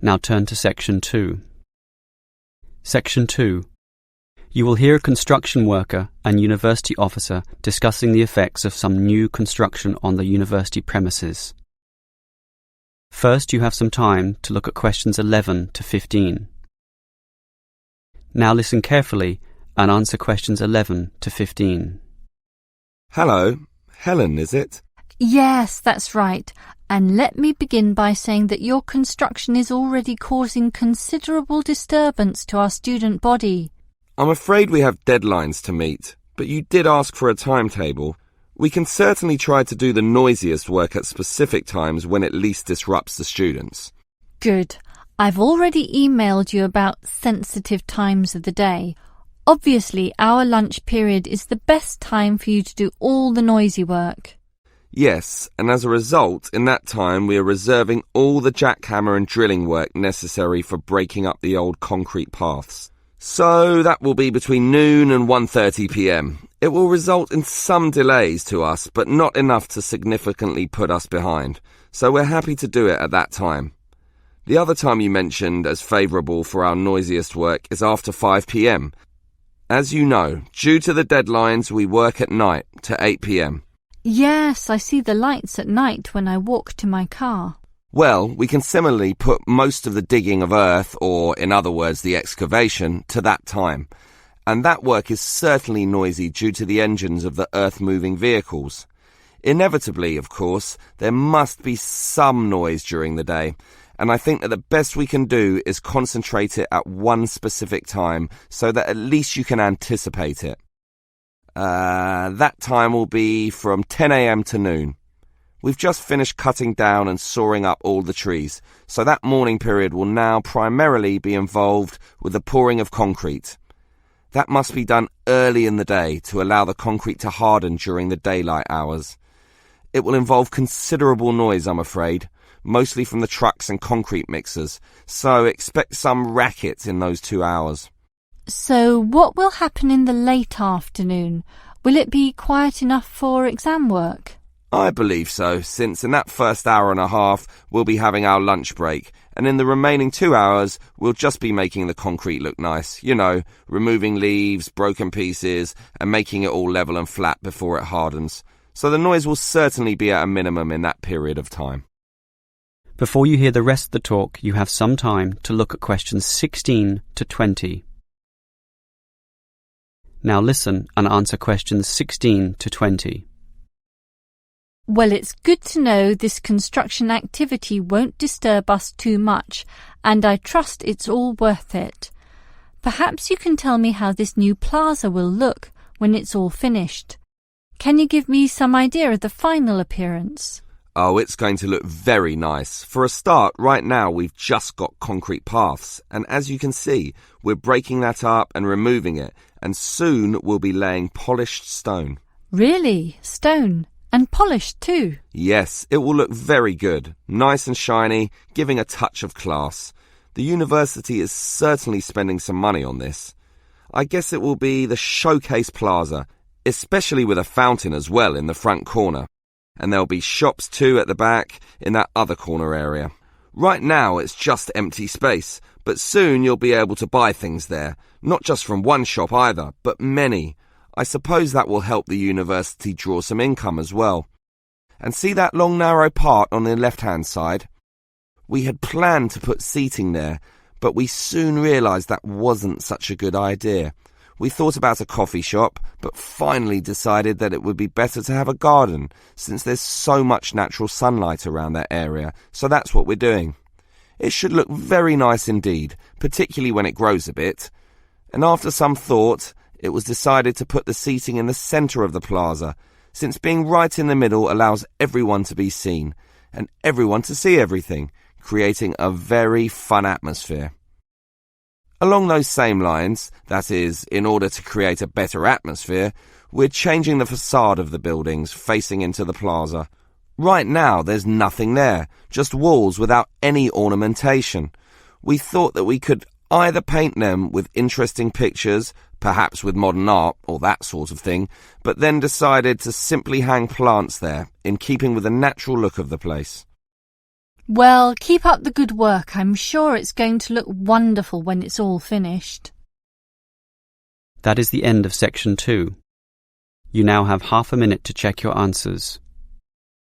Now turn to Section 2. Section 2. You will hear a construction worker and university officer discussing the effects of some new construction on the university premises. First, you have some time to look at questions 11 to 15. Now listen carefully and answer questions 11 to 15. Hello, Helen, is it? Yes, that's right. And let me begin by saying that your construction is already causing considerable disturbance to our student body. I'm afraid we have deadlines to meet, but you did ask for a timetable. We can certainly try to do the noisiest work at specific times when it least disrupts the students. Good. I've already emailed you about sensitive times of the day. Obviously, our lunch period is the best time for you to do all the noisy work. Yes, and as a result, in that time we are reserving all the jackhammer and drilling work necessary for breaking up the old concrete paths. So that will be between noon and 1:30 p.m. It will result in some delays to us, but not enough to significantly put us behind. So we're happy to do it at that time. The other time you mentioned as favourable for our noisiest work is after 5 p.m. As you know, due to the deadlines, we work at night to 8 p.m. Yes, I see the lights at night when I walk to my car. Well, we can similarly put most of the digging of earth, or in other words the excavation, to that time. And that work is certainly noisy due to the engines of the earth-moving vehicles. Inevitably, of course, there must be some noise during the day, and I think that the best we can do is concentrate it at one specific time so that at least you can anticipate it. That time will be from 10 a.m. to noon. We've just finished cutting down and sawing up all the trees, so that morning period will now primarily be involved with the pouring of concrete. That must be done early in the day to allow the concrete to harden during the daylight hours. It will involve considerable noise, I'm afraid, mostly from the trucks and concrete mixers, so expect some racket in those 2 hours. So what will happen in the late afternoon? Will it be quiet enough for exam work? I believe so, since in that first hour and a half we'll be having our lunch break, and in the remaining 2 hours we'll just be making the concrete look nice, removing leaves, broken pieces, and making it all level and flat before it hardens. So the noise will certainly be at a minimum in that period of time. Before you hear the rest of the talk, you have some time to look at questions 16 to 20. Now listen and answer questions 16 to 20. Well, it's good to know this construction activity won't disturb us too much, and I trust it's all worth it. Perhaps you can tell me how this new plaza will look when it's all finished. Can you give me some idea of the final appearance? Oh, it's going to look very nice. For a start, right now we've just got concrete paths, and as you can see, we're breaking that up and removing it, and soon we'll be laying polished stone. Really? Stone? And polished too? Yes, it will look very good, nice and shiny, giving a touch of class. The university is certainly spending some money on this. I guess it will be the showcase plaza, especially with a fountain as well in the front corner. And there'll be shops too at the back in that other corner area. Right now it's just empty space, but soon you'll be able to buy things there, not just from one shop either, but many. I suppose that will help the university draw some income as well. And see that long narrow part on the left-hand side? We had planned to put seating there, but we soon realised that wasn't such a good idea. We thought about a coffee shop, but finally decided that it would be better to have a garden, since there's so much natural sunlight around that area, so that's what we're doing. It should look very nice indeed, particularly when it grows a bit. And after some thought, it was decided to put the seating in the centre of the plaza, since being right in the middle allows everyone to be seen, and everyone to see everything, creating a very fun atmosphere. Along those same lines, that is, in order to create a better atmosphere, we're changing the facade of the buildings facing into the plaza. Right now there's nothing there, just walls without any ornamentation. We thought that we could either paint them with interesting pictures, perhaps with modern art or that sort of thing, but then decided to simply hang plants there, in keeping with the natural look of the place. Well, keep up the good work. I'm sure it's going to look wonderful when it's all finished. That is the end of section 2. You now have half a minute to check your answers.